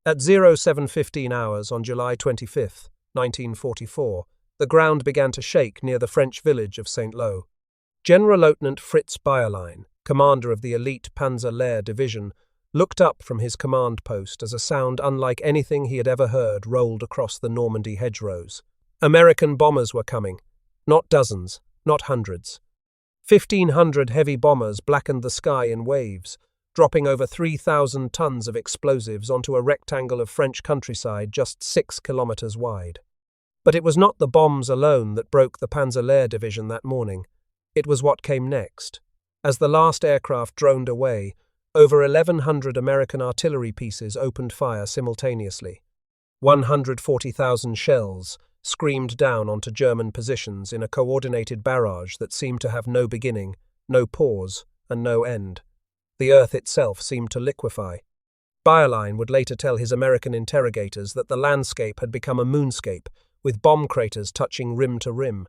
At 07:15 hours on July 25, 1944, the ground began to shake near the French village of St. Lo. General-Lieutenant Fritz Bayerlein, commander of the elite Panzer Lehr Division, looked up from his command post as a sound unlike anything he had ever heard rolled across the Normandy hedgerows. American bombers were coming. Not dozens, not hundreds. 1,500 heavy bombers blackened the sky in waves, dropping over 3,000 tons of explosives onto a rectangle of French countryside just 6 kilometers wide. But it was not the bombs alone that broke the Panzer Lehr Division that morning. It was what came next. As the last aircraft droned away, over 1,100 American artillery pieces opened fire simultaneously. 140,000 shells screamed down onto German positions in a coordinated barrage that seemed to have no beginning, no pause, and no end. The earth itself seemed to liquefy. Bayerlein would later tell his American interrogators that the landscape had become a moonscape, with bomb craters touching rim to rim.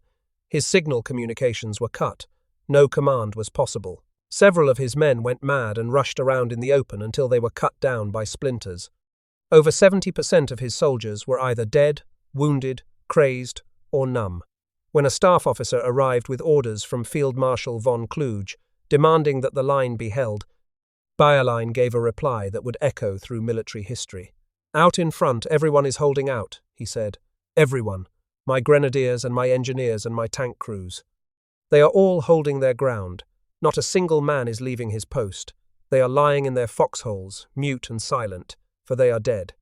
His signal communications were cut. No command was possible. Several of his men went mad and rushed around in the open until they were cut down by splinters. Over 70% of his soldiers were either dead, wounded, crazed, or numb. When a staff officer arrived with orders from Field Marshal von Kluge, demanding that the line be held, Bayerlein gave a reply that would echo through military history. "Out in front, everyone is holding out," he said. "Everyone. My grenadiers and my engineers and my tank crews. They are all holding their ground. Not a single man is leaving his post. They are lying in their foxholes, mute and silent, for they are dead."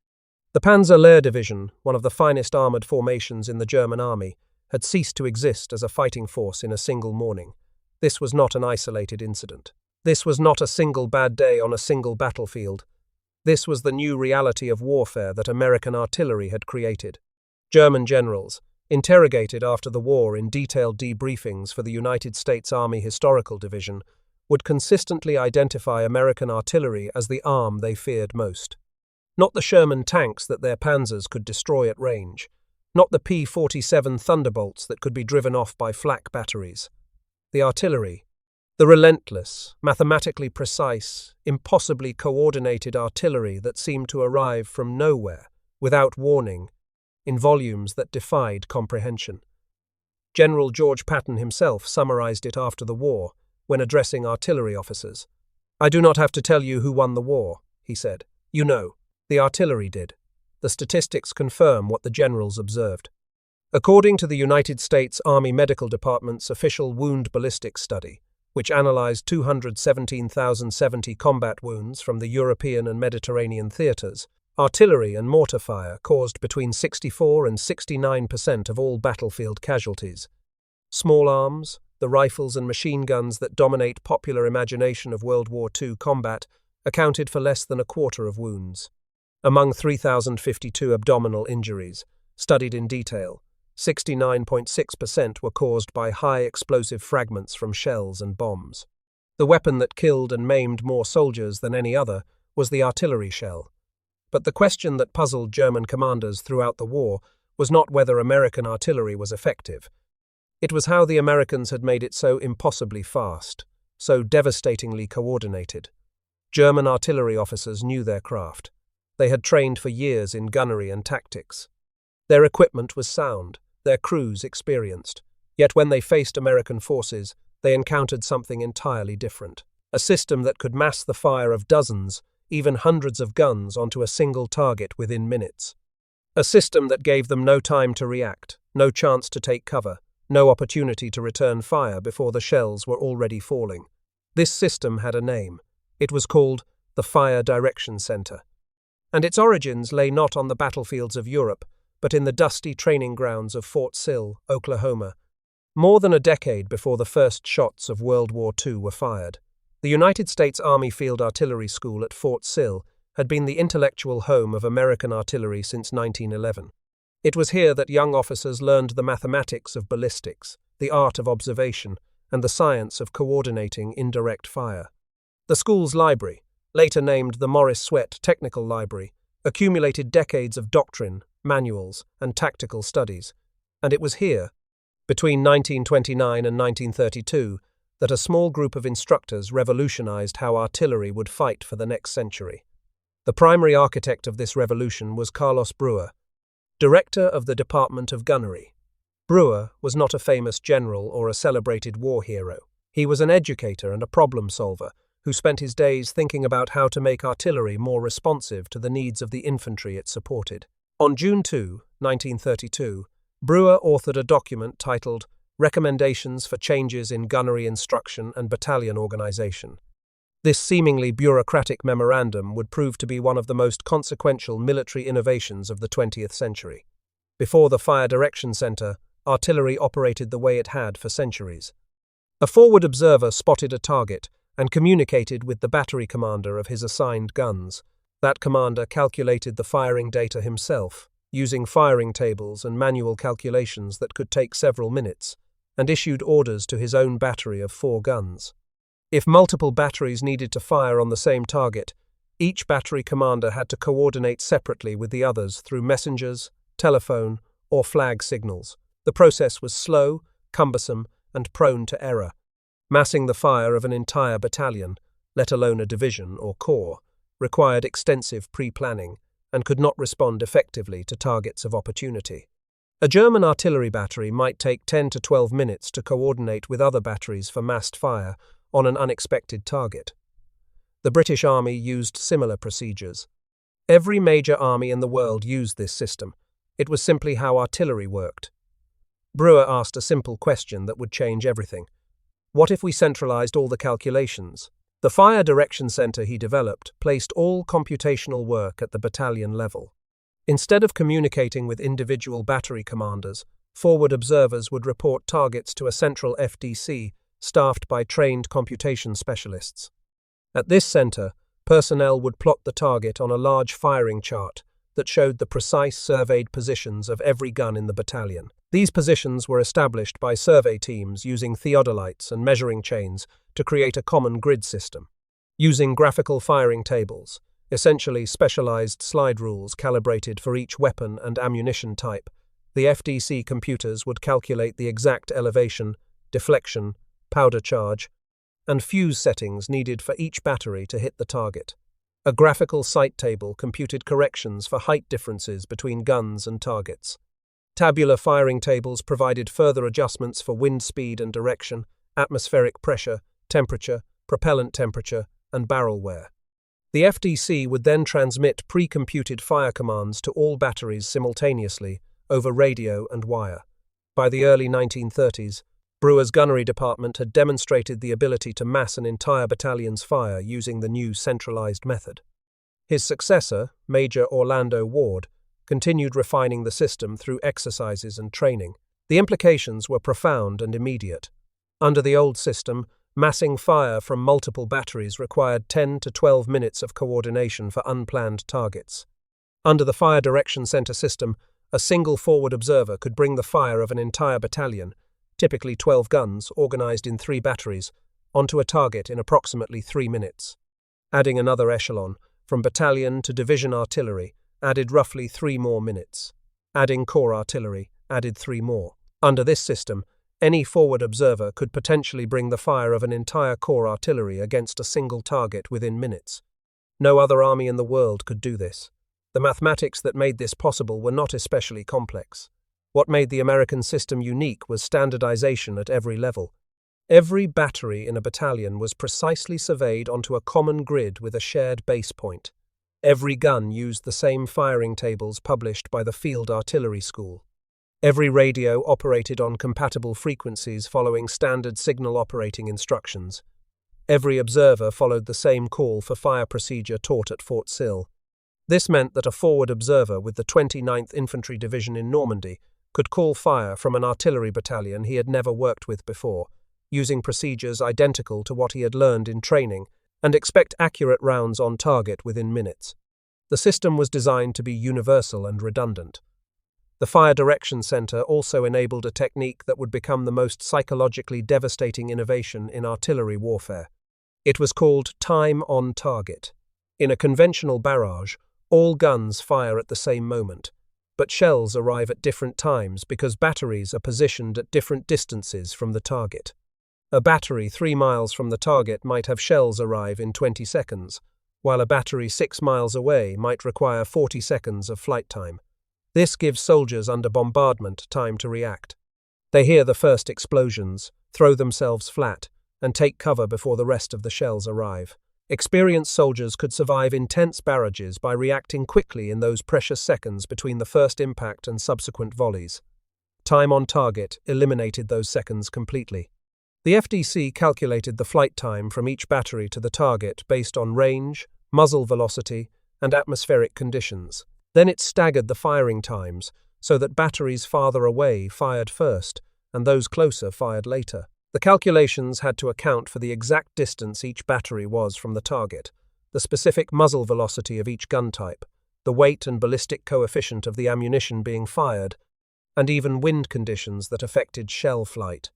The Panzer Lehr Division, one of the finest armoured formations in the German army, had ceased to exist as a fighting force in a single morning. This was not an isolated incident. This was not a single bad day on a single battlefield. This was the new reality of warfare that American artillery had created. German generals, interrogated after the war in detailed debriefings for the United States Army Historical Division, would consistently identify American artillery as the arm they feared most. Not the Sherman tanks that their panzers could destroy at range, not the P-47 Thunderbolts that could be driven off by flak batteries. The artillery, the relentless, mathematically precise, impossibly coordinated artillery that seemed to arrive from nowhere, without warning, in volumes that defied comprehension. General George Patton himself summarized it after the war, when addressing artillery officers. "I do not have to tell you who won the war," he said. "You know. The artillery did. The statistics confirm what the generals observed." According to the United States Army Medical Department's official wound ballistics study, which analyzed 217,070 combat wounds from the European and Mediterranean theaters, artillery and mortar fire caused between 64 and 69% of all battlefield casualties. Small arms, the rifles and machine guns that dominate popular imagination of World War II combat, accounted for less than a quarter of wounds. Among 3,052 abdominal injuries, studied in detail, 69.6% were caused by high explosive fragments from shells and bombs. The weapon that killed and maimed more soldiers than any other was the artillery shell. But the question that puzzled German commanders throughout the war was not whether American artillery was effective. It was how the Americans had made it so impossibly fast, so devastatingly coordinated. German artillery officers knew their craft. They had trained for years in gunnery and tactics. Their equipment was sound, their crews experienced. Yet when they faced American forces, they encountered something entirely different. A system that could mass the fire of dozens, even hundreds of guns onto a single target within minutes. A system that gave them no time to react, no chance to take cover, no opportunity to return fire before the shells were already falling. This system had a name. It was called the Fire Direction Center. And its origins lay not on the battlefields of Europe, but in the dusty training grounds of Fort Sill, Oklahoma. More than a decade before the first shots of World War II were fired, the United States Army Field Artillery School at Fort Sill had been the intellectual home of American artillery since 1911. It was here that young officers learned the mathematics of ballistics, the art of observation, and the science of coordinating indirect fire. The school's library, later named the Morris Sweat Technical Library, accumulated decades of doctrine, manuals, and tactical studies, and it was here, between 1929 and 1932, that a small group of instructors revolutionized how artillery would fight for the next century. The primary architect of this revolution was Carlos Brewer, director of the Department of Gunnery. Brewer was not a famous general or a celebrated war hero. He was an educator and a problem solver who spent his days thinking about how to make artillery more responsive to the needs of the infantry it supported. On June 2, 1932, Brewer authored a document titled Recommendations for Changes in Gunnery Instruction and Battalion Organization. This seemingly bureaucratic memorandum would prove to be one of the most consequential military innovations of the 20th century. Before the Fire Direction Center, artillery operated the way it had for centuries. A forward observer spotted a target and communicated with the battery commander of his assigned guns. That commander calculated the firing data himself, using firing tables and manual calculations that could take several minutes, and issued orders to his own battery of 4 guns. If multiple batteries needed to fire on the same target, each battery commander had to coordinate separately with the others through messengers, telephone, or flag signals. The process was slow, cumbersome, and prone to error. Massing the fire of an entire battalion, let alone a division or corps, required extensive pre-planning and could not respond effectively to targets of opportunity. A German artillery battery might take 10 to 12 minutes to coordinate with other batteries for massed fire on an unexpected target. The British Army used similar procedures. Every major army in the world used this system. It was simply how artillery worked. Brewer asked a simple question that would change everything. What if we centralized all the calculations? The Fire Direction Center he developed placed all computational work at the battalion level. Instead of communicating with individual battery commanders, forward observers would report targets to a central FDC staffed by trained computation specialists. At this center, personnel would plot the target on a large firing chart that showed the precise surveyed positions of every gun in the battalion. These positions were established by survey teams using theodolites and measuring chains to create a common grid system. Using graphical firing tables, essentially specialized slide rules calibrated for each weapon and ammunition type, the FDC computers would calculate the exact elevation, deflection, powder charge, and fuze settings needed for each battery to hit the target. A graphical sight table computed corrections for height differences between guns and targets. Tabular firing tables provided further adjustments for wind speed and direction, atmospheric pressure, temperature, propellant temperature, and barrel wear. The FDC would then transmit pre-computed fire commands to all batteries simultaneously over radio and wire. By the early 1930s, Brewer's gunnery department had demonstrated the ability to mass an entire battalion's fire using the new centralized method. His successor, Major Orlando Ward, continued refining the system through exercises and training. The implications were profound and immediate. Under the old system, massing fire from multiple batteries required 10 to 12 minutes of coordination for unplanned targets. Under the Fire Direction Center system, a single forward observer could bring the fire of an entire battalion, typically 12 guns organized in 3 batteries, onto a target in approximately 3 minutes. Adding another echelon, from battalion to division artillery, added roughly 3 more minutes. Adding corps artillery, added 3 more. Under this system, any forward observer could potentially bring the fire of an entire corps artillery against a single target within minutes. No other army in the world could do this. The mathematics that made this possible were not especially complex. What made the American system unique was standardization at every level. Every battery in a battalion was precisely surveyed onto a common grid with a shared base point. Every gun used the same firing tables published by the Field Artillery School. Every radio operated on compatible frequencies following standard signal operating instructions. Every observer followed the same call for fire procedure taught at Fort Sill. This meant that a forward observer with the 29th Infantry Division in Normandy could call fire from an artillery battalion he had never worked with before, using procedures identical to what he had learned in training, and expect accurate rounds on target within minutes. The system was designed to be universal and redundant. The Fire Direction Center also enabled a technique that would become the most psychologically devastating innovation in artillery warfare. It was called time on target. In a conventional barrage, all guns fire at the same moment, but shells arrive at different times because batteries are positioned at different distances from the target. A battery 3 miles from the target might have shells arrive in 20 seconds, while a battery 6 miles away might require 40 seconds of flight time. This gives soldiers under bombardment time to react. They hear the first explosions, throw themselves flat, and take cover before the rest of the shells arrive. Experienced soldiers could survive intense barrages by reacting quickly in those precious seconds between the first impact and subsequent volleys. Time on target eliminated those seconds completely. The FDC calculated the flight time from each battery to the target based on range, muzzle velocity, and atmospheric conditions. Then it staggered the firing times so that batteries farther away fired first and those closer fired later. The calculations had to account for the exact distance each battery was from the target, the specific muzzle velocity of each gun type, the weight and ballistic coefficient of the ammunition being fired, and even wind conditions that affected shell flight.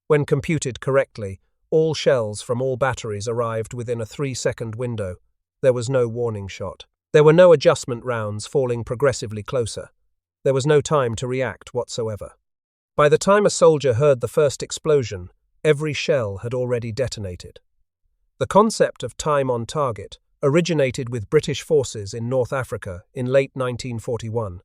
When computed correctly, all shells from all batteries arrived within a 3-second window. There was no warning shot. There were no adjustment rounds falling progressively closer. There was no time to react whatsoever. By the time a soldier heard the first explosion, every shell had already detonated. The concept of time on target originated with British forces in North Africa in late 1941,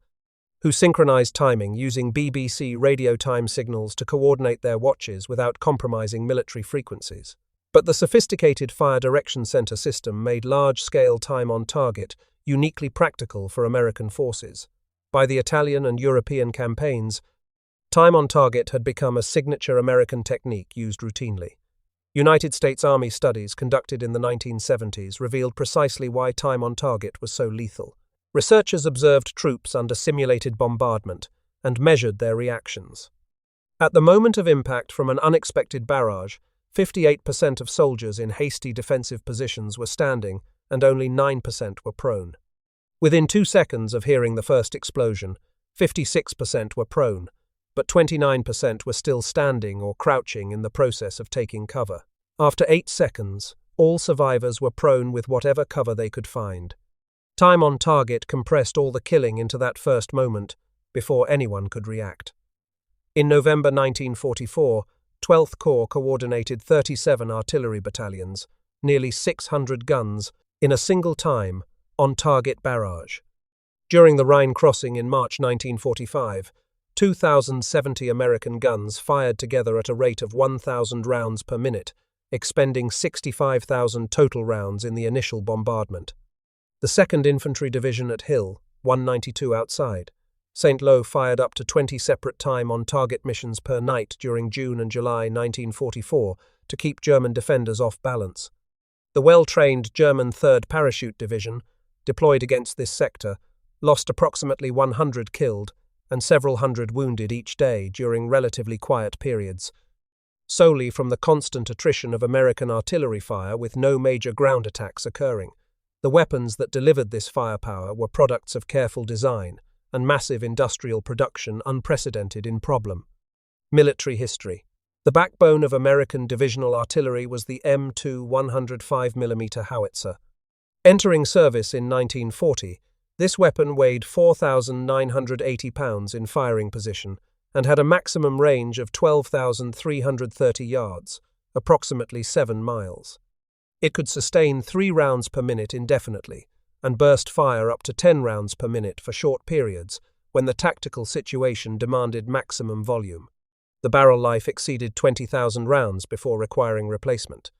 who synchronized timing using BBC radio time signals to coordinate their watches without compromising military frequencies. But the sophisticated Fire Direction Center system made large-scale time on target uniquely practical for American forces. By the Italian and European campaigns, time on target had become a signature American technique used routinely. United States Army studies conducted in the 1970s revealed precisely why time on target was so lethal. Researchers observed troops under simulated bombardment and measured their reactions. At the moment of impact from an unexpected barrage, 58% of soldiers in hasty defensive positions were standing and only 9% were prone. Within 2 seconds of hearing the first explosion, 56% were prone, but 29% were still standing or crouching in the process of taking cover. After 8 seconds, all survivors were prone with whatever cover they could find. Time on target compressed all the killing into that first moment before anyone could react. In November 1944, 12th Corps coordinated 37 artillery battalions, nearly 600 guns, in a single time, on-target barrage. During the Rhine crossing in March 1945, 2,070 American guns fired together at a rate of 1,000 rounds per minute, expending 65,000 total rounds in the initial bombardment. The 2nd Infantry Division at Hill, 192 outside, St. Lo fired up to 20 separate time-on-target missions per night during June and July 1944 to keep German defenders off balance. The well-trained German 3rd Parachute Division, deployed against this sector, lost approximately 100 killed and several hundred wounded each day during relatively quiet periods, solely from the constant attrition of American artillery fire with no major ground attacks occurring. The weapons that delivered this firepower were products of careful design and massive industrial production unprecedented in problem. Military history. The backbone of American divisional artillery was the M2 105mm howitzer. Entering service in 1940, this weapon weighed 4,980 pounds in firing position and had a maximum range of 12,330 yards, approximately 7 miles. It could sustain 3 rounds per minute indefinitely and burst fire up to 10 rounds per minute for short periods when the tactical situation demanded maximum volume. The barrel life exceeded 20,000 rounds before requiring replacement.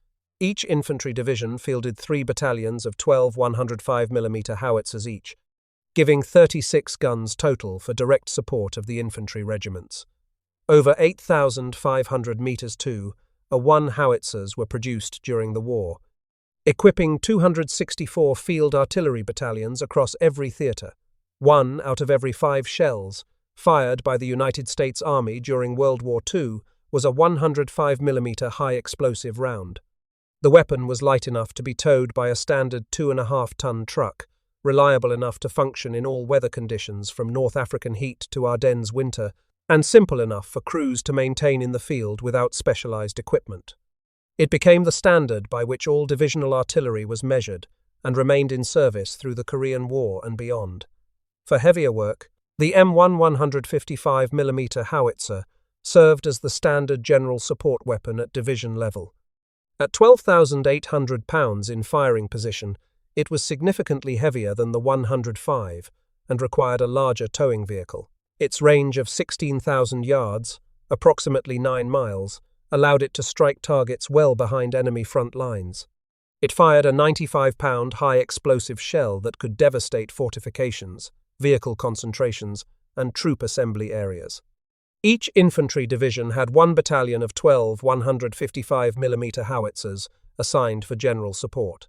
Each infantry division fielded 3 battalions of 12 105mm howitzers each, giving 36 guns total for direct support of the infantry regiments. Over 8,500 meters a 1 howitzers were produced during the war, equipping 264 field artillery battalions across every theatre. 1 out of every 5 shells fired by the United States Army during World War II was a 105mm high-explosive round. The weapon was light enough to be towed by a standard 2.5-ton truck, reliable enough to function in all weather conditions from North African heat to Ardennes winter, and simple enough for crews to maintain in the field without specialized equipment. It became the standard by which all divisional artillery was measured and remained in service through the Korean War and beyond. For heavier work, the M1 155mm howitzer served as the standard general support weapon at division level. At 12,800 pounds in firing position, It was significantly heavier than the 105 and required a larger towing vehicle. Its range of 16,000 yards, approximately 9 miles, allowed it to strike targets well behind enemy front lines. It fired a 95-pound high-explosive shell that could devastate fortifications, vehicle concentrations, and troop assembly areas. Each infantry division had one battalion of 12 155mm howitzers assigned for general support.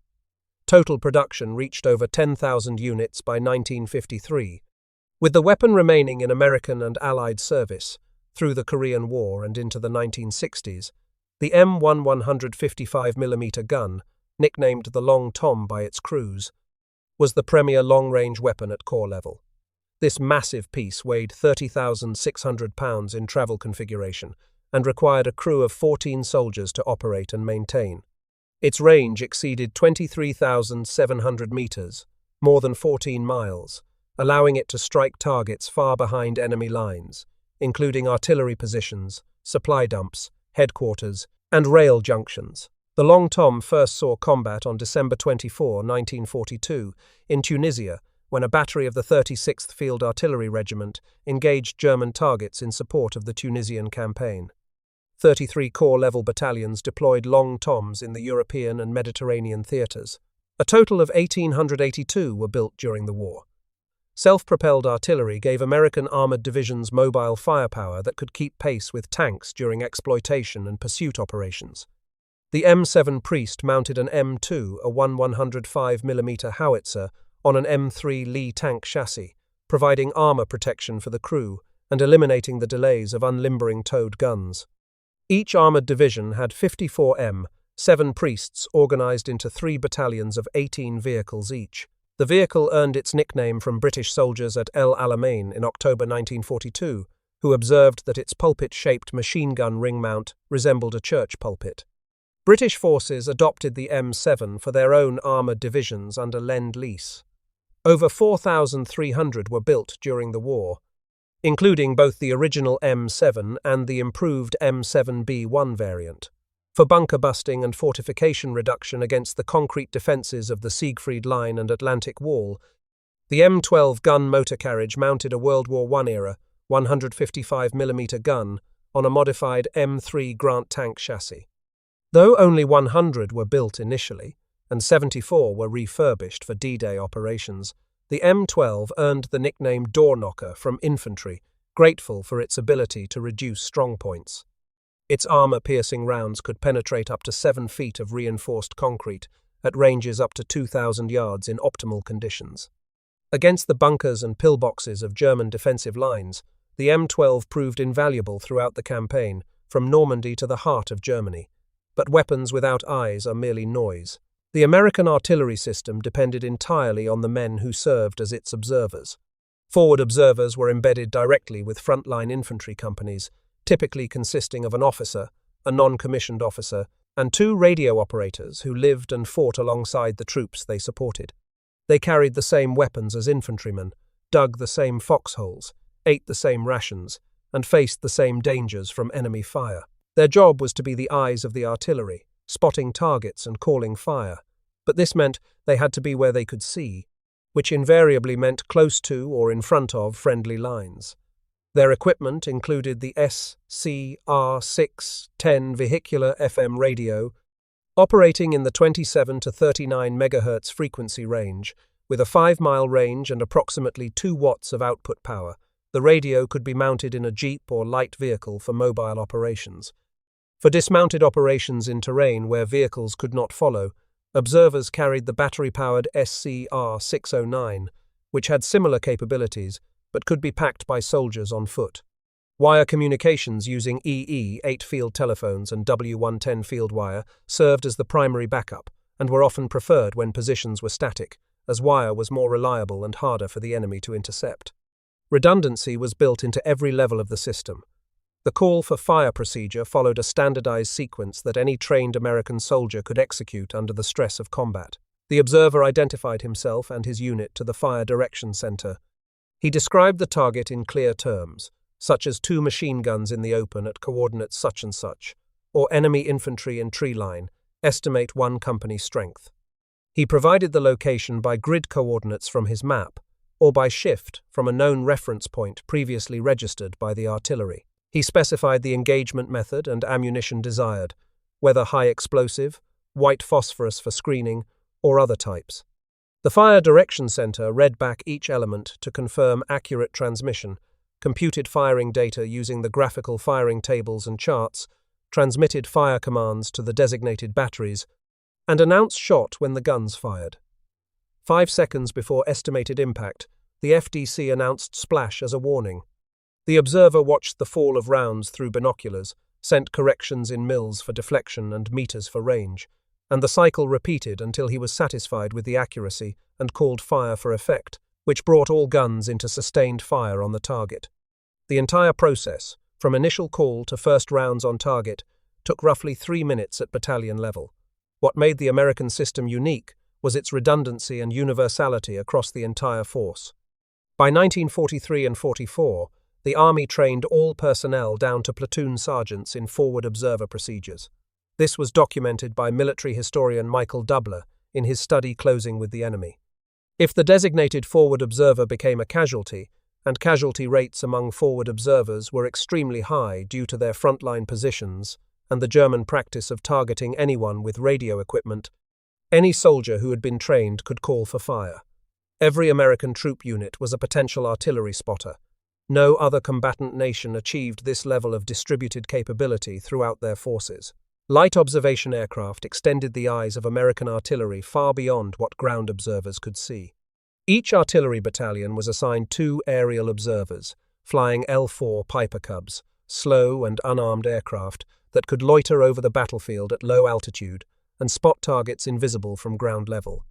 Total production reached over 10,000 units by 1953, with the weapon remaining in American and Allied service through the Korean War and into the 1960s. The M1 155mm gun, nicknamed the Long Tom by its crews, was the premier long-range weapon at corps level. This massive piece weighed 30,600 pounds in travel configuration and required a crew of 14 soldiers to operate and maintain. Its range exceeded 23,700 meters, more than 14 miles, allowing it to strike targets far behind enemy lines, including artillery positions, supply dumps, headquarters, and rail junctions. The Long Tom first saw combat on December 24, 1942, in Tunisia, when a battery of the 36th Field Artillery Regiment engaged German targets in support of the Tunisian campaign. 33 corps-level battalions deployed Long Toms in the European and Mediterranean theatres. A total of 1,882 were built during the war. Self-propelled artillery gave American armored divisions mobile firepower that could keep pace with tanks during exploitation and pursuit operations. The M7 Priest mounted an M2, a 105mm howitzer, on an M3 Lee tank chassis, providing armor protection for the crew and eliminating the delays of unlimbering towed guns. Each armored division had 54 M7 Priests organized into 3 battalions of 18 vehicles each. The vehicle earned its nickname from British soldiers at El Alamein in October 1942, who observed that its pulpit-shaped machine gun ring mount resembled a church pulpit. British forces adopted the M7 for their own armoured divisions under Lend-Lease. Over 4,300 were built during the war, including both the original M7 and the improved M7B1 variant. For bunker busting and fortification reduction against the concrete defences of the Siegfried Line and Atlantic Wall, the M12 gun motor carriage mounted a World War I-era 155mm gun on a modified M3 Grant tank chassis. Though only 100 were built initially, and 74 were refurbished for D-Day operations, the M12 earned the nickname Door Knocker from infantry, grateful for its ability to reduce strongpoints. Its armor-piercing rounds could penetrate up to 7 feet of reinforced concrete at ranges up to 2,000 yards in optimal conditions. Against the bunkers and pillboxes of German defensive lines, the M12 proved invaluable throughout the campaign, from Normandy to the heart of Germany. But weapons without eyes are merely noise. The American artillery system depended entirely on the men who served as its observers. Forward observers were embedded directly with frontline infantry companies, typically consisting of an officer, a non-commissioned officer, and 2 radio operators who lived and fought alongside the troops they supported. They carried the same weapons as infantrymen, dug the same foxholes, ate the same rations, and faced the same dangers from enemy fire. Their job was to be the eyes of the artillery, spotting targets and calling fire, but this meant they had to be where they could see, which invariably meant close to or in front of friendly lines. Their equipment included the SCR-610 vehicular FM radio, operating in the 27 to 39 MHz frequency range, with a 5-mile range and approximately 2 watts of output power. The radio could be mounted in a jeep or light vehicle for mobile operations. For dismounted operations in terrain where vehicles could not follow, observers carried the battery-powered SCR-609, which had similar capabilities, but could be packed by soldiers on foot. Wire communications using EE 8-field telephones and W110 field wire served as the primary backup and were often preferred when positions were static, as wire was more reliable and harder for the enemy to intercept. Redundancy was built into every level of the system. The call for fire procedure followed a standardized sequence that any trained American soldier could execute under the stress of combat. The observer identified himself and his unit to the Fire Direction Center. He described the target in clear terms, such as 2 machine guns in the open at coordinates such and such, or enemy infantry in tree line, estimate 1 company strength. He provided the location by grid coordinates from his map, or by shift from a known reference point previously registered by the artillery. He specified the engagement method and ammunition desired, whether high explosive, white phosphorus for screening, or other types. The Fire Direction Center read back each element to confirm accurate transmission, computed firing data using the graphical firing tables and charts, transmitted fire commands to the designated batteries, and announced shot when the guns fired. 5 seconds before estimated impact, the FDC announced splash as a warning. The observer watched the fall of rounds through binoculars, sent corrections in mils for deflection and meters for range, and the cycle repeated until he was satisfied with the accuracy and called fire for effect, which brought all guns into sustained fire on the target. The entire process, from initial call to first rounds on target, took roughly 3 minutes at battalion level. What made the American system unique was its redundancy and universality across the entire force. By 1943 and 44, the Army trained all personnel down to platoon sergeants in forward observer procedures. This was documented by military historian Michael Doubler in his study Closing with the Enemy. If the designated forward observer became a casualty, and casualty rates among forward observers were extremely high due to their frontline positions and the German practice of targeting anyone with radio equipment, any soldier who had been trained could call for fire. Every American troop unit was a potential artillery spotter. No other combatant nation achieved this level of distributed capability throughout their forces. Light observation aircraft extended the eyes of American artillery far beyond what ground observers could see. Each artillery battalion was assigned 2 aerial observers, flying L-4 Piper Cubs, slow and unarmed aircraft that could loiter over the battlefield at low altitude and spot targets invisible from ground level.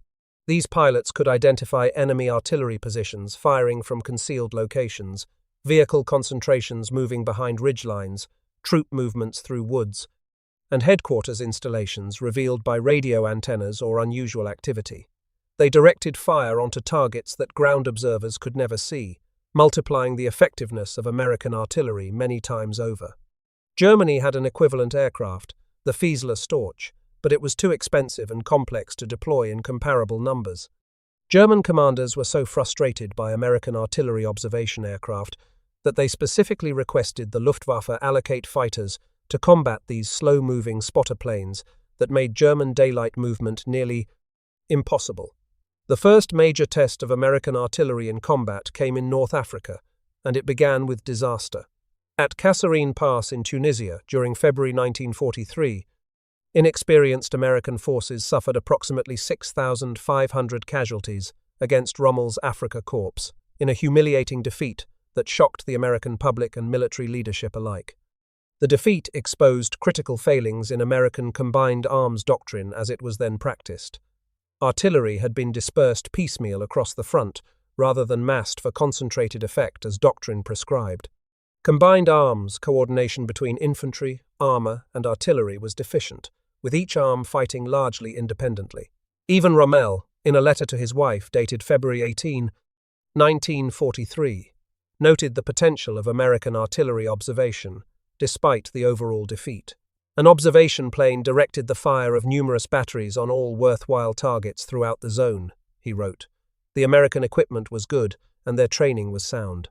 These pilots could identify enemy artillery positions firing from concealed locations, vehicle concentrations moving behind ridgelines, troop movements through woods, and headquarters installations revealed by radio antennas or unusual activity. They directed fire onto targets that ground observers could never see, multiplying the effectiveness of American artillery many times over. Germany had an equivalent aircraft, the Fieseler Storch, but it was too expensive and complex to deploy in comparable numbers. German commanders were so frustrated by American artillery observation aircraft that they specifically requested the Luftwaffe allocate fighters to combat these slow-moving spotter planes that made German daylight movement nearly impossible. The first major test of American artillery in combat came in North Africa, and it began with disaster. At Kasserine Pass in Tunisia during February 1943, inexperienced American forces suffered approximately 6,500 casualties against Rommel's Afrika Korps in a humiliating defeat that shocked the American public and military leadership alike. The defeat exposed critical failings in American combined arms doctrine as it was then practiced. Artillery had been dispersed piecemeal across the front rather than massed for concentrated effect as doctrine prescribed. Combined arms coordination between infantry, armor, and artillery was deficient, with each arm fighting largely independently. Even Rommel, in a letter to his wife dated February 18, 1943, noted the potential of American artillery observation, despite the overall defeat. An observation plane directed the fire of numerous batteries on all worthwhile targets throughout the zone, he wrote. The American equipment was good, and their training was sound.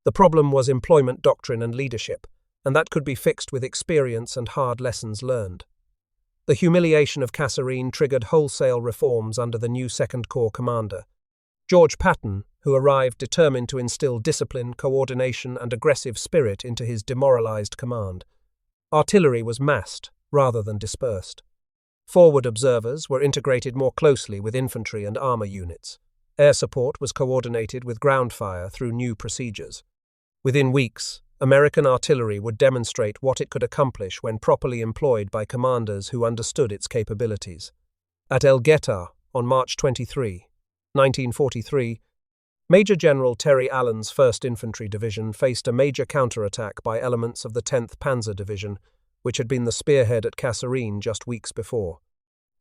The problem was employment doctrine and leadership, and that could be fixed with experience and hard lessons learned. The humiliation of Kasserine triggered wholesale reforms under the new Second Corps commander, George Patton, who arrived determined to instill discipline, coordination, and aggressive spirit into his demoralized command. Artillery was massed rather than dispersed. Forward observers were integrated more closely with infantry and armor units. Air support was coordinated with ground fire through new procedures. Within weeks, American artillery would demonstrate what it could accomplish when properly employed by commanders who understood its capabilities. At El Guettar, on March 23, 1943, Major General Terry Allen's 1st Infantry Division faced a major counterattack by elements of the 10th Panzer Division, which had been the spearhead at Kasserine just weeks before.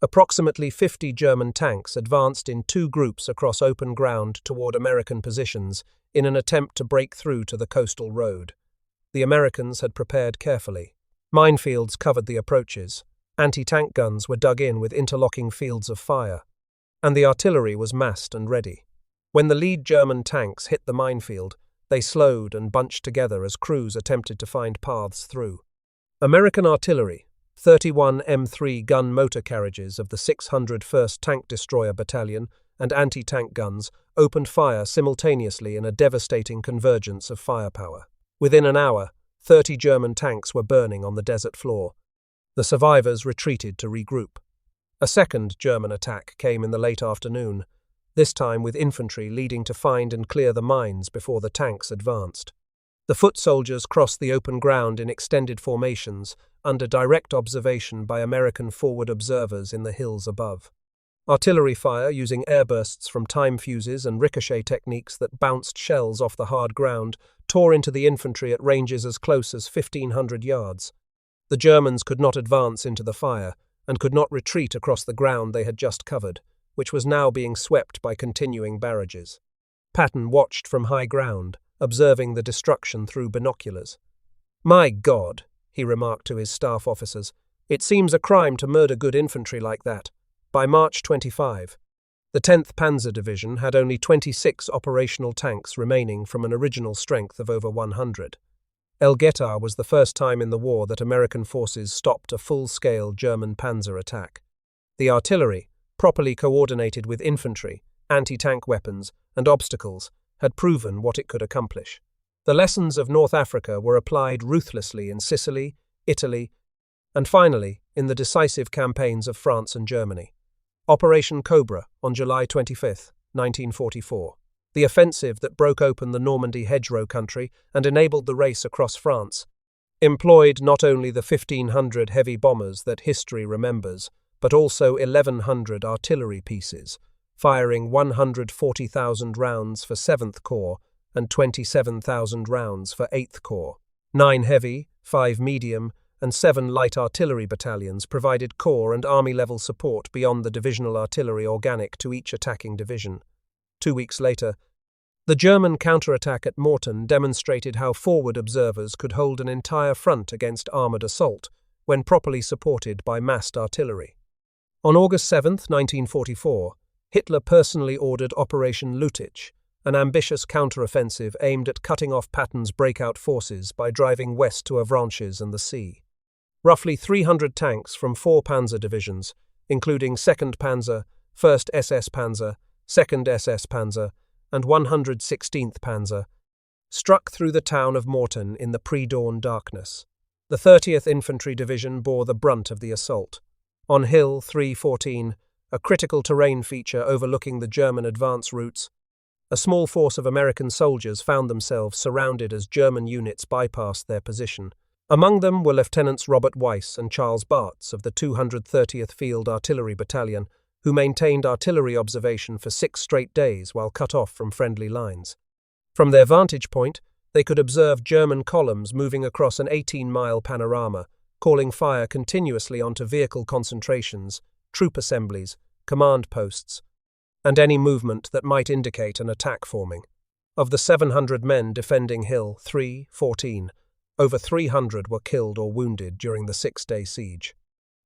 Approximately 50 German tanks advanced in 2 groups across open ground toward American positions in an attempt to break through to the coastal road. The Americans had prepared carefully. Minefields covered the approaches. Anti-tank guns were dug in with interlocking fields of fire. and the artillery was massed and ready. When the lead German tanks hit the minefield, they slowed and bunched together as crews attempted to find paths through. American artillery, 31 M3 gun motor carriages of the 601st Tank Destroyer Battalion, and anti-tank guns opened fire simultaneously in a devastating convergence of firepower. Within an hour, 30 German tanks were burning on the desert floor. The survivors retreated to regroup. A second German attack came in the late afternoon, this time with infantry leading to find and clear the mines before the tanks advanced. The foot soldiers crossed the open ground in extended formations, under direct observation by American forward observers in the hills above. Artillery fire using airbursts from time fuses and ricochet techniques that bounced shells off the hard ground tore into the infantry at ranges as close as 1,500 yards. The Germans could not advance into the fire and could not retreat across the ground they had just covered, which was now being swept by continuing barrages. Patton watched from high ground, observing the destruction through binoculars. "My God," he remarked to his staff officers, "it seems a crime to murder good infantry like that." By March 25, the 10th Panzer Division had only 26 operational tanks remaining from an original strength of over 100. Guettar was the first time in the war that American forces stopped a full-scale German panzer attack. The artillery, properly coordinated with infantry, anti-tank weapons, and obstacles, had proven what it could accomplish. The lessons of North Africa were applied ruthlessly in Sicily, Italy, and finally in the decisive campaigns of France and Germany. Operation Cobra on July 25, 1944. The offensive that broke open the Normandy hedgerow country and enabled the race across France, employed not only the 1,500 heavy bombers that history remembers, but also 1,100 artillery pieces, firing 140,000 rounds for 7th Corps and 27,000 rounds for 8th Corps. 9 heavy, 5 medium, and 7 light artillery battalions provided corps and army-level support beyond the divisional artillery organic to each attacking division. 2 weeks later, the German counterattack at Mortain demonstrated how forward observers could hold an entire front against armoured assault when properly supported by massed artillery. On August 7, 1944, Hitler personally ordered Operation Lüttich, an ambitious counteroffensive aimed at cutting off Patton's breakout forces by driving west to Avranches and the sea. Roughly 300 tanks from 4 panzer divisions, including 2nd Panzer, 1st SS Panzer, 2nd SS Panzer, and 116th Panzer, struck through the town of Mortain in the pre-dawn darkness. The 30th Infantry Division bore the brunt of the assault. On Hill 314, a critical terrain feature overlooking the German advance routes, a small force of American soldiers found themselves surrounded as German units bypassed their position. Among them were Lieutenants Robert Weiss and Charles Bartz of the 230th Field Artillery Battalion, who maintained artillery observation for 6 straight days while cut off from friendly lines. From their vantage point, they could observe German columns moving across an 18-mile panorama, calling fire continuously onto vehicle concentrations, troop assemblies, command posts, and any movement that might indicate an attack forming. Of the 700 men defending Hill 314, over 300 were killed or wounded during the 6-day siege.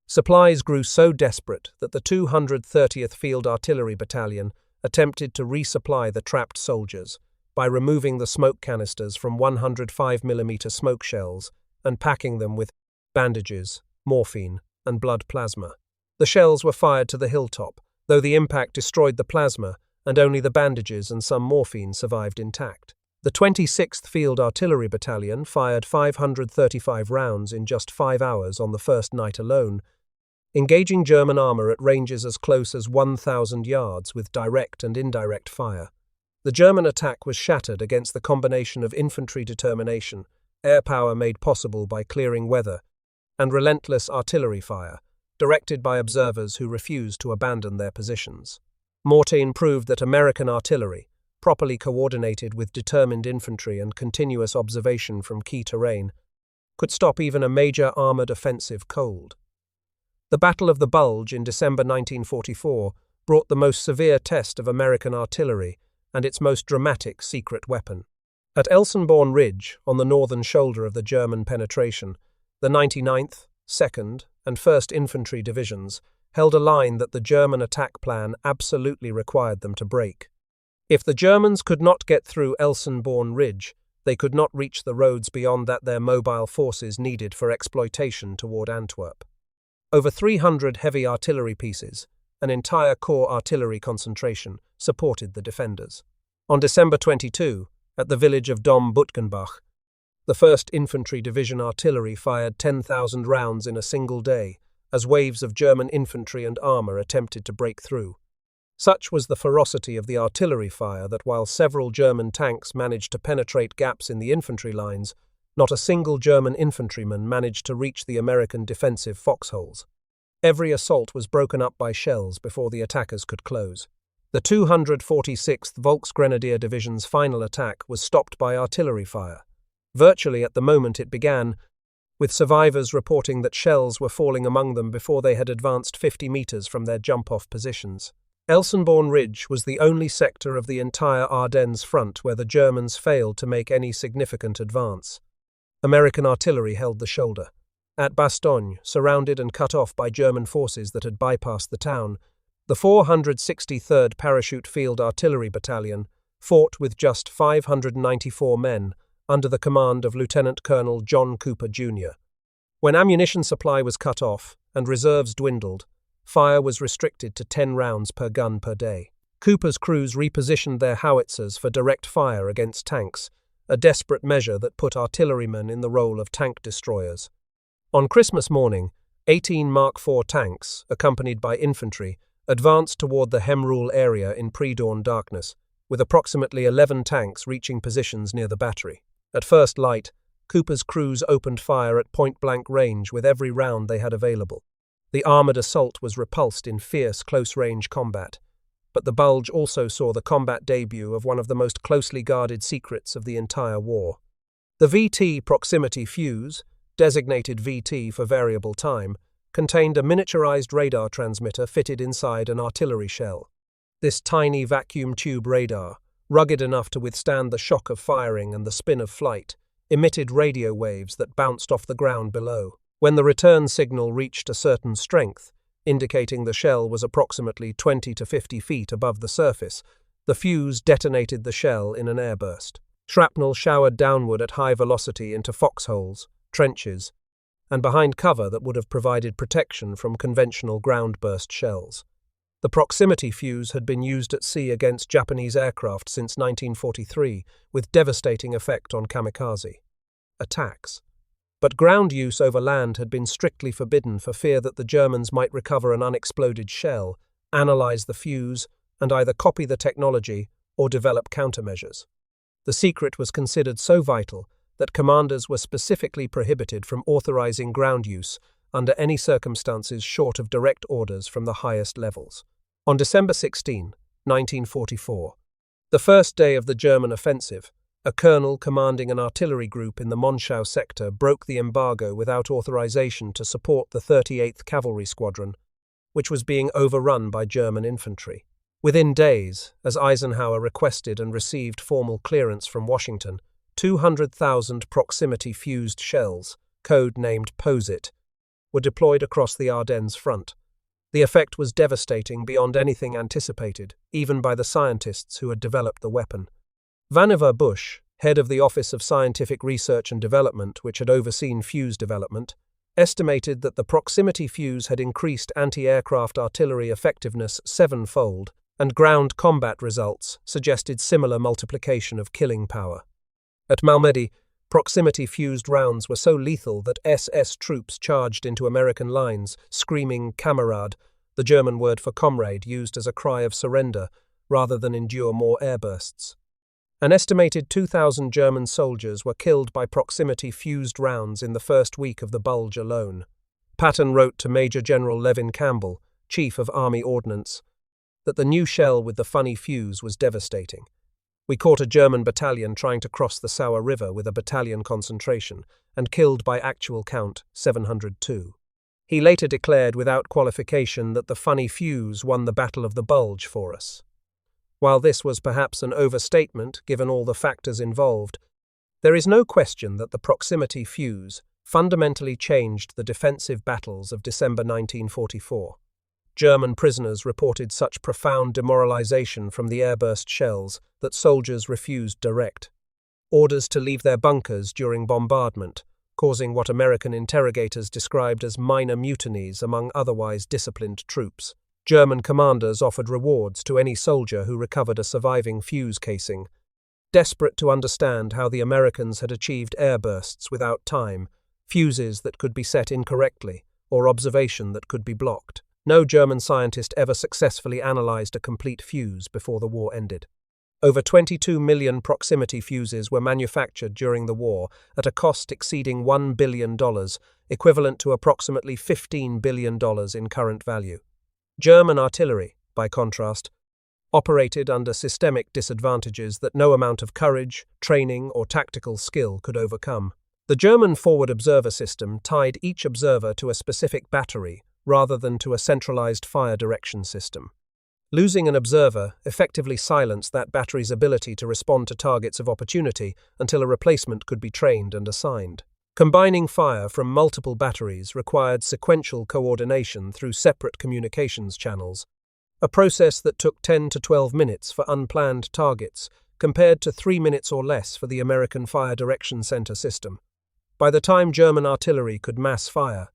Supplies grew so desperate that the 230th Field Artillery Battalion attempted to resupply the trapped soldiers by removing the smoke canisters from 105mm smoke shells and packing them with bandages, morphine, and blood plasma. The shells were fired to the hilltop, though the impact destroyed the plasma and only the bandages and some morphine survived intact. The 26th Field Artillery Battalion fired 535 rounds in just 5 hours on the first night alone, engaging German armour at ranges as close as 1,000 yards with direct and indirect fire. The German attack was shattered against the combination of infantry determination, air power made possible by clearing weather, and relentless artillery fire, directed by observers who refused to abandon their positions. Mortain proved that American artillery, properly coordinated with determined infantry and continuous observation from key terrain, could stop even a major armoured offensive cold. The Battle of the Bulge in December 1944 brought the most severe test of American artillery and its most dramatic secret weapon. At Elsenborn Ridge, on the northern shoulder of the German penetration, the 99th, 2nd, and 1st Infantry Divisions, held a line that the German attack plan absolutely required them to break. If the Germans could not get through Elsenborn Ridge, they could not reach the roads beyond that their mobile forces needed for exploitation toward Antwerp. Over 300 heavy artillery pieces, an entire corps artillery concentration, supported the defenders. On December 22, at the village of Dom Butgenbach, the 1st Infantry Division artillery fired 10,000 rounds in a single day, as waves of German infantry and armour attempted to break through. Such was the ferocity of the artillery fire that while several German tanks managed to penetrate gaps in the infantry lines, not a single German infantryman managed to reach the American defensive foxholes. Every assault was broken up by shells before the attackers could close. The 246th Volksgrenadier Division's final attack was stopped by artillery fire, virtually at the moment it began, with survivors reporting that shells were falling among them before they had advanced 50 meters from their jump-off positions. Elsenborn Ridge was the only sector of the entire Ardennes front where the Germans failed to make any significant advance. American artillery held the shoulder. At Bastogne, surrounded and cut off by German forces that had bypassed the town, the 463rd Parachute Field Artillery Battalion fought with just 594 men under the command of Lieutenant Colonel John Cooper, Jr. When ammunition supply was cut off and reserves dwindled, fire was restricted to 10 rounds per gun per day. Cooper's crews repositioned their howitzers for direct fire against tanks, a desperate measure that put artillerymen in the role of tank destroyers. On Christmas morning, 18 Mark IV tanks, accompanied by infantry, advanced toward the Hemrule area in pre-dawn darkness, with approximately 11 tanks reaching positions near the battery. At first light, Cooper's crews opened fire at point-blank range with every round they had available. The armoured assault was repulsed in fierce close-range combat, but the Bulge also saw the combat debut of one of the most closely guarded secrets of the entire war. The VT proximity fuse, designated VT for variable time, contained a miniaturized radar transmitter fitted inside an artillery shell. This tiny vacuum tube radar, rugged enough to withstand the shock of firing and the spin of flight, emitted radio waves that bounced off the ground below. When the return signal reached a certain strength, indicating the shell was approximately 20 to 50 feet above the surface, the fuse detonated the shell in an airburst. Shrapnel showered downward at high velocity into foxholes, trenches, and behind cover that would have provided protection from conventional ground-burst shells. The proximity fuse had been used at sea against Japanese aircraft since 1943, with devastating effect on kamikaze attacks. But ground use over land had been strictly forbidden for fear that the Germans might recover an unexploded shell, analyze the fuse, and either copy the technology or develop countermeasures. The secret was considered so vital that commanders were specifically prohibited from authorizing ground use under any circumstances short of direct orders from the highest levels. On December 16, 1944, the first day of the German offensive, a colonel commanding an artillery group in the Monschau sector broke the embargo without authorization to support the 38th Cavalry Squadron, which was being overrun by German infantry. Within days, as Eisenhower requested and received formal clearance from Washington, 200,000 proximity-fused shells, code-named POSIT, were deployed across the Ardennes front. The effect was devastating beyond anything anticipated, even by the scientists who had developed the weapon. Vannevar Bush, head of the Office of Scientific Research and Development, which had overseen fuse development, estimated that the proximity fuse had increased anti-aircraft artillery effectiveness 7-fold, and ground combat results suggested similar multiplication of killing power. At Malmedy, proximity-fused rounds were so lethal that SS troops charged into American lines, screaming "Kamerad," the German word for comrade used as a cry of surrender, rather than endure more airbursts. An estimated 2,000 German soldiers were killed by proximity-fused rounds in the first week of the Bulge alone. Patton wrote to Major General Levin Campbell, Chief of Army Ordnance, that the new shell with the funny fuse was devastating. We caught a German battalion trying to cross the Sauer River with a battalion concentration, and killed by actual count 702. He later declared without qualification that the funny fuse won the Battle of the Bulge for us. While this was perhaps an overstatement given all the factors involved, there is no question that the proximity fuse fundamentally changed the defensive battles of December 1944. German prisoners reported such profound demoralization from the airburst shells that soldiers refused direct orders to leave their bunkers during bombardment, causing what American interrogators described as minor mutinies among otherwise disciplined troops. German commanders offered rewards to any soldier who recovered a surviving fuse casing, desperate to understand how the Americans had achieved airbursts without time, fuses that could be set incorrectly, or observation that could be blocked. No German scientist ever successfully analyzed a complete fuse before the war ended. Over 22 million proximity fuses were manufactured during the war at a cost exceeding $1 billion, equivalent to approximately $15 billion in current value. German artillery, by contrast, operated under systemic disadvantages that no amount of courage, training, or tactical skill could overcome. The German forward observer system tied each observer to a specific battery rather than to a centralized fire direction system. Losing an observer effectively silenced that battery's ability to respond to targets of opportunity until a replacement could be trained and assigned. Combining fire from multiple batteries required sequential coordination through separate communications channels, a process that took 10 to 12 minutes for unplanned targets, compared to 3 minutes or less for the American Fire Direction Center system. By the time German artillery could mass fire,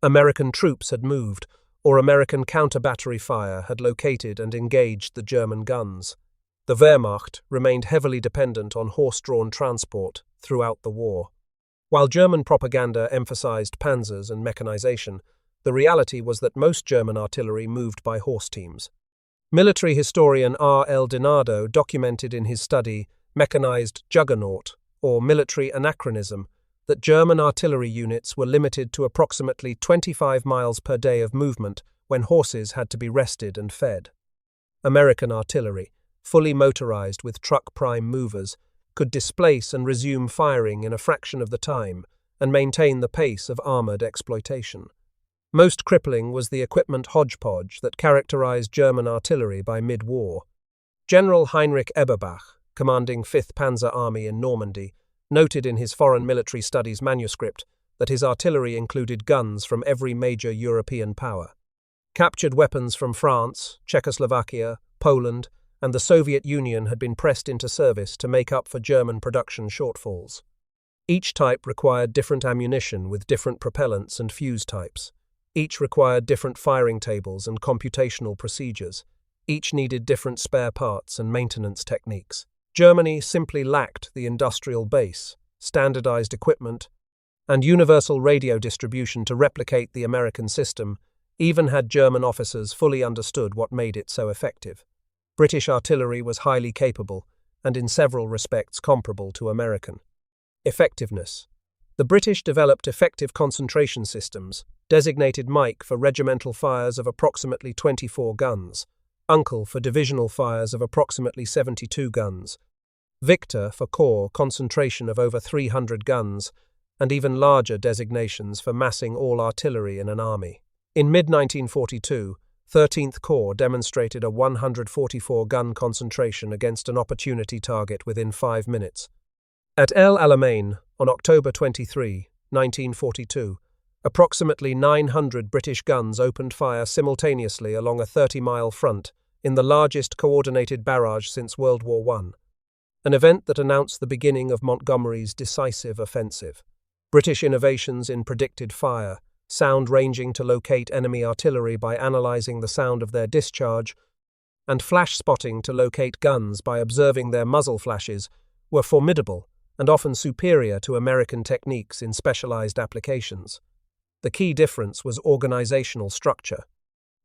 American troops had moved, or American counter-battery fire had located and engaged the German guns. The Wehrmacht remained heavily dependent on horse-drawn transport throughout the war. While German propaganda emphasized panzers and mechanization, the reality was that most German artillery moved by horse teams. Military historian R. L. Dinardo documented in his study Mechanized Juggernaut, or Military Anachronism, that German artillery units were limited to approximately 25 miles per day of movement when horses had to be rested and fed. American artillery, fully motorized with truck prime movers, could displace and resume firing in a fraction of the time and maintain the pace of armored exploitation. Most crippling was the equipment hodgepodge that characterized German artillery by mid-war. General Heinrich Eberbach, commanding 5th Panzer Army in Normandy, noted in his Foreign Military Studies manuscript that his artillery included guns from every major European power. Captured weapons from France, Czechoslovakia, Poland, and the Soviet Union had been pressed into service to make up for German production shortfalls. Each type required different ammunition with different propellants and fuse types. Each required different firing tables and computational procedures. Each needed different spare parts and maintenance techniques. Germany simply lacked the industrial base, standardized equipment, and universal radio distribution to replicate the American system, even had German officers fully understood what made it so effective. British artillery was highly capable and in several respects comparable to American. Effectiveness. The British developed effective concentration systems, designated Mike for regimental fires of approximately 24 guns, Uncle for divisional fires of approximately 72 guns, Victor for corps concentration of over 300 guns, and even larger designations for massing all artillery in an army. In mid-1942, 13th Corps demonstrated a 144-gun concentration against an opportunity target within 5 minutes. At El Alamein, on October 23, 1942, approximately 900 British guns opened fire simultaneously along a 30-mile front in the largest coordinated barrage since World War I, an event that announced the beginning of Montgomery's decisive offensive. British innovations in predicted fire, sound ranging to locate enemy artillery by analyzing the sound of their discharge, and flash spotting to locate guns by observing their muzzle flashes, were formidable and often superior to American techniques in specialized applications. The key difference was organizational structure.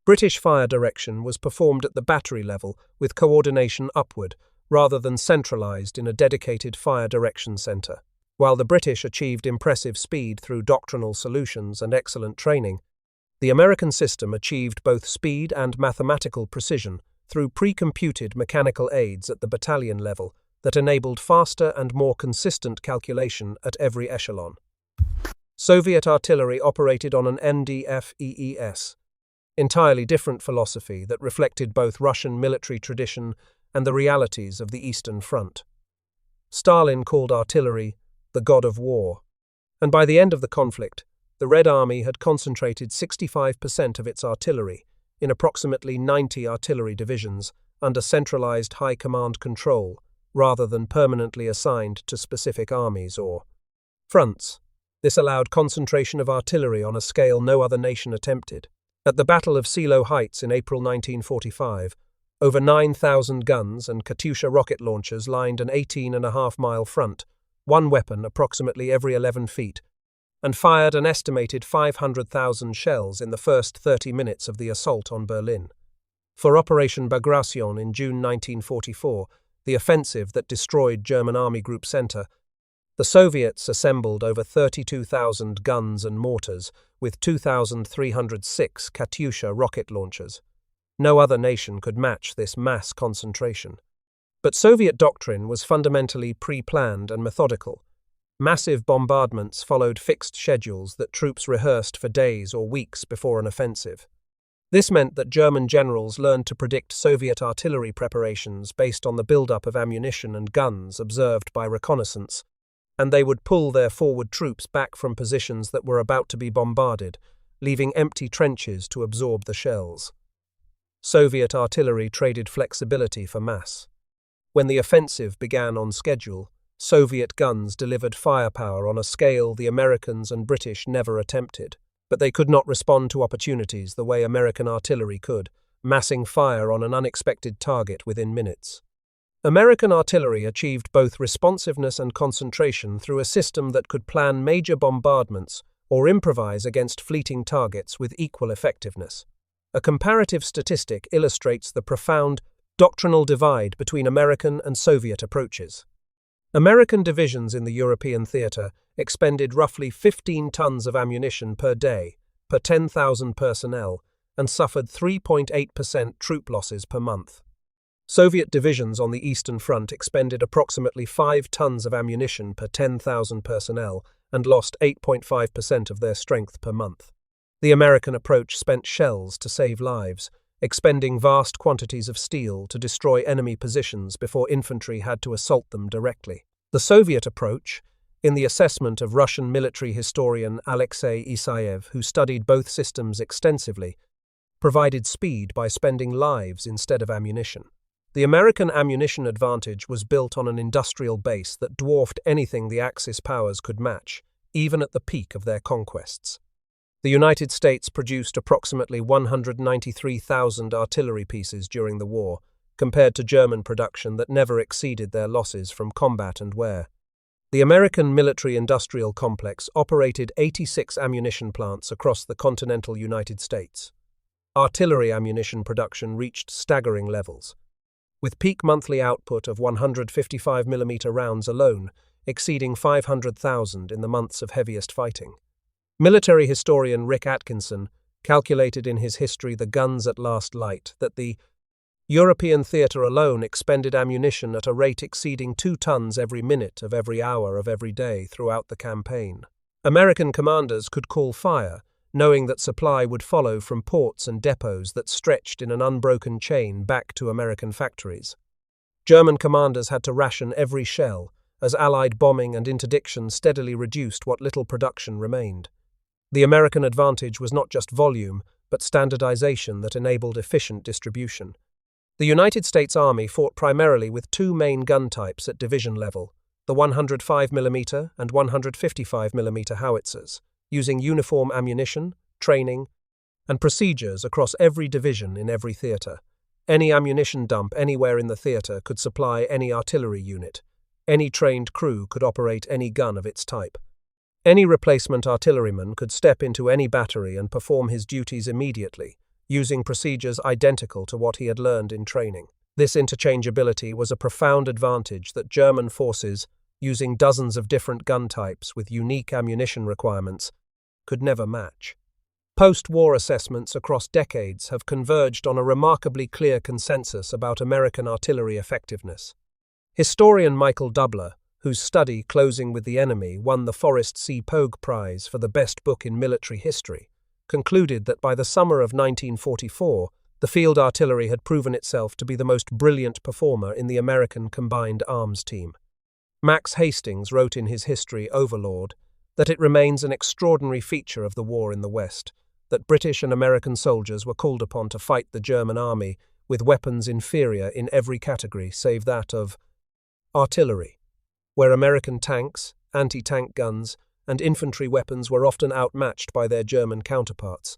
British fire direction was performed at the battery level with coordination upward, rather than centralized in a dedicated fire direction center. While the British achieved impressive speed through doctrinal solutions and excellent training, the American system achieved both speed and mathematical precision through pre-computed mechanical aids at the battalion level that enabled faster and more consistent calculation at every echelon. Soviet artillery operated on an NDF-EES, entirely different philosophy that reflected both Russian military tradition and the realities of the Eastern Front. Stalin called artillery the god of war, and by the end of the conflict, the Red Army had concentrated 65% of its artillery, in approximately 90 artillery divisions under centralized high command control, rather than permanently assigned to specific armies or fronts. This allowed concentration of artillery on a scale no other nation attempted. At the Battle of Silo Heights in April 1945, over 9,000 guns and Katyusha rocket launchers lined an 18.5-mile front, one weapon approximately every 11 feet, and fired an estimated 500,000 shells in the first 30 minutes of the assault on Berlin. For Operation Bagration in June 1944, the offensive that destroyed German Army Group Center, the Soviets assembled over 32,000 guns and mortars with 2,306 Katyusha rocket launchers. No other nation could match this mass concentration. But Soviet doctrine was fundamentally pre-planned and methodical. Massive bombardments followed fixed schedules that troops rehearsed for days or weeks before an offensive. This meant that German generals learned to predict Soviet artillery preparations based on the buildup of ammunition and guns observed by reconnaissance, and they would pull their forward troops back from positions that were about to be bombarded, leaving empty trenches to absorb the shells. Soviet artillery traded flexibility for mass. When the offensive began on schedule, Soviet guns delivered firepower on a scale the Americans and British never attempted, but they could not respond to opportunities the way American artillery could, massing fire on an unexpected target within minutes. American artillery achieved both responsiveness and concentration through a system that could plan major bombardments or improvise against fleeting targets with equal effectiveness. A comparative statistic illustrates the profound doctrinal divide between American and Soviet approaches. American divisions in the European theater expended roughly 15 tons of ammunition per day, per 10,000 personnel, and suffered 3.8% troop losses per month. Soviet divisions on the Eastern Front expended approximately 5 tons of ammunition per 10,000 personnel and lost 8.5% of their strength per month. The American approach spent shells to save lives, expending vast quantities of steel to destroy enemy positions before infantry had to assault them directly. The Soviet approach, in the assessment of Russian military historian Alexei Isaev, who studied both systems extensively, provided speed by spending lives instead of ammunition. The American ammunition advantage was built on an industrial base that dwarfed anything the Axis powers could match, even at the peak of their conquests. The United States produced approximately 193,000 artillery pieces during the war, compared to German production that never exceeded their losses from combat and wear. The American military-industrial complex operated 86 ammunition plants across the continental United States. Artillery ammunition production reached staggering levels, with peak monthly output of 155mm rounds alone, exceeding 500,000 in the months of heaviest fighting. Military historian Rick Atkinson calculated in his history The Guns at Last Light that the European theater alone expended ammunition at a rate exceeding 2 tons every minute of every hour of every day throughout the campaign. American commanders could call fire, knowing that supply would follow from ports and depots that stretched in an unbroken chain back to American factories. German commanders had to ration every shell, as Allied bombing and interdiction steadily reduced what little production remained. The American advantage was not just volume, but standardization that enabled efficient distribution. The United States Army fought primarily with 2 main gun types at division level, the 105mm and 155mm howitzers, using uniform ammunition, training, and procedures across every division in every theater. Any ammunition dump anywhere in the theater could supply any artillery unit. Any trained crew could operate any gun of its type. Any replacement artilleryman could step into any battery and perform his duties immediately, using procedures identical to what he had learned in training. This interchangeability was a profound advantage that German forces, using dozens of different gun types with unique ammunition requirements, could never match. Post-war assessments across decades have converged on a remarkably clear consensus about American artillery effectiveness. Historian Michael Dubler, whose study, Closing with the Enemy, won the Forrest C. Pogue Prize for the best book in military history, concluded that by the summer of 1944, the field artillery had proven itself to be the most brilliant performer in the American combined arms team. Max Hastings wrote in his history, Overlord, that it remains an extraordinary feature of the war in the West, that British and American soldiers were called upon to fight the German army with weapons inferior in every category save that of artillery, where American tanks, anti-tank guns, and infantry weapons were often outmatched by their German counterparts.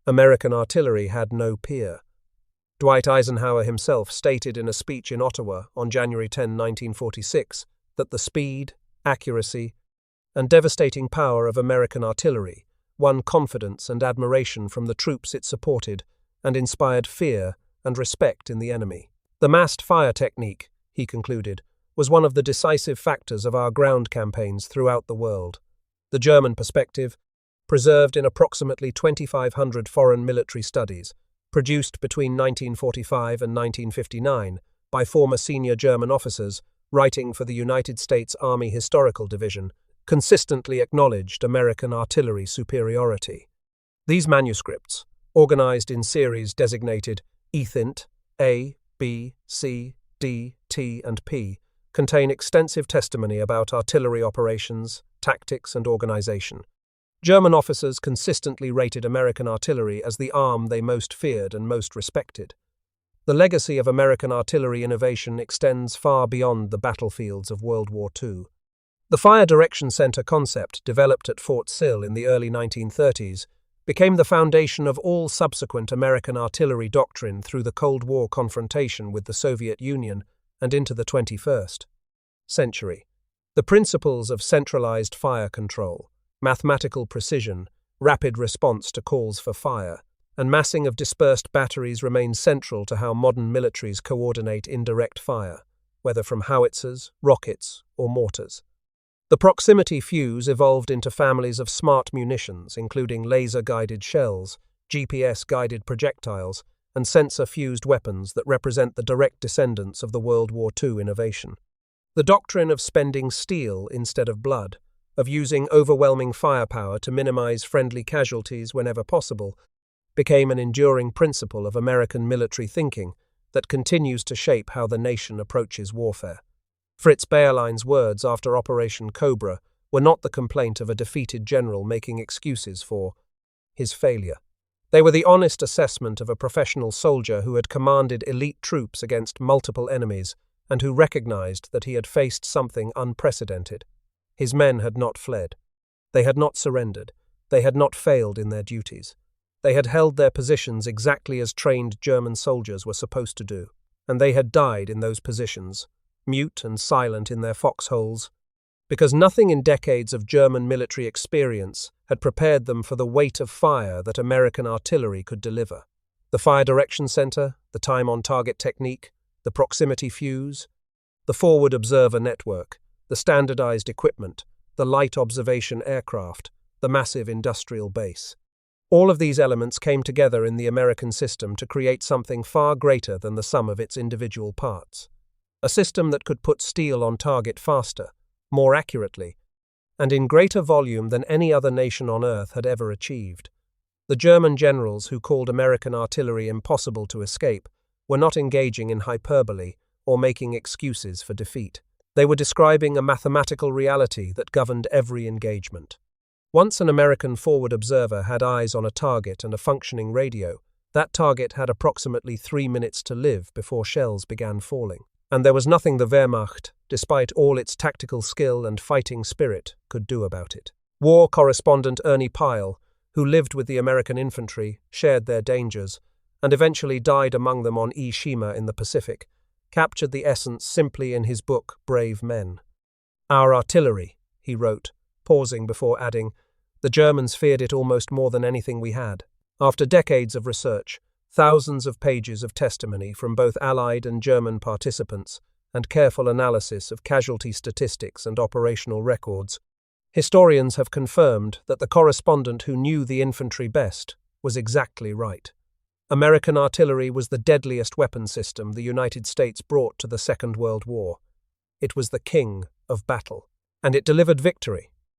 American artillery had no peer. Dwight Eisenhower himself stated in a speech in Ottawa on January 10, 1946, that the speed, accuracy, and devastating power of American artillery won confidence and admiration from the troops it supported and inspired fear and respect in the enemy. The massed fire technique, he concluded, was one of the decisive factors of our ground campaigns throughout the world. The German perspective, preserved in approximately 2,500 foreign military studies, produced between 1945 and 1959 by former senior German officers writing for the United States Army Historical Division, consistently acknowledged American artillery superiority. These manuscripts, organized in series designated ETHINT A, B, C, D, T, and P, contain extensive testimony about artillery operations, tactics, and organization. German officers consistently rated American artillery as the arm they most feared and most respected. The legacy of American artillery innovation extends far beyond the battlefields of World War II. The Fire Direction Center concept, developed at Fort Sill in the early 1930s, became the foundation of all subsequent American artillery doctrine through the Cold War confrontation with the Soviet Union and into the 21st century. The principles of centralized fire control, mathematical precision, rapid response to calls for fire, and massing of dispersed batteries remain central to how modern militaries coordinate indirect fire, whether from howitzers, rockets, or mortars. The proximity fuse evolved into families of smart munitions, including laser-guided shells, GPS-guided projectiles, and sensor-fused weapons that represent the direct descendants of the World War II innovation. The doctrine of spending steel instead of blood, of using overwhelming firepower to minimize friendly casualties whenever possible, became an enduring principle of American military thinking that continues to shape how the nation approaches warfare. Fritz Bayerlein's words after Operation Cobra were not the complaint of a defeated general making excuses for his failure. They were the honest assessment of a professional soldier who had commanded elite troops against multiple enemies and who recognized that he had faced something unprecedented. His men had not fled. They had not surrendered. They had not failed in their duties. They had held their positions exactly as trained German soldiers were supposed to do, and they had died in those positions, mute and silent in their foxholes, because nothing in decades of German military experience had prepared them for the weight of fire that American artillery could deliver. The Fire Direction Center, the time-on-target technique, the proximity fuse, the forward observer network, the standardized equipment, the light observation aircraft, the massive industrial base. All of these elements came together in the American system to create something far greater than the sum of its individual parts. A system that could put steel on target faster, more accurately, and in greater volume than any other nation on Earth had ever achieved. The German generals who called American artillery impossible to escape were not engaging in hyperbole or making excuses for defeat. They were describing a mathematical reality that governed every engagement. Once an American forward observer had eyes on a target and a functioning radio, that target had approximately 3 minutes to live before shells began falling. And there was nothing the Wehrmacht, despite all its tactical skill and fighting spirit, could do about it. War correspondent Ernie Pyle, who lived with the American infantry, shared their dangers, and eventually died among them on Iwo Jima in the Pacific, captured the essence simply in his book Brave Men. "Our artillery," he wrote, pausing before adding, "the Germans feared it almost more than anything we had." After decades of research, thousands of pages of testimony from both Allied and German participants, and careful analysis of casualty statistics and operational records, historians have confirmed that the correspondent who knew the infantry best was exactly right. American artillery was the deadliest weapon system the United States brought to the Second World War. It was the king of battle, and it delivered victory,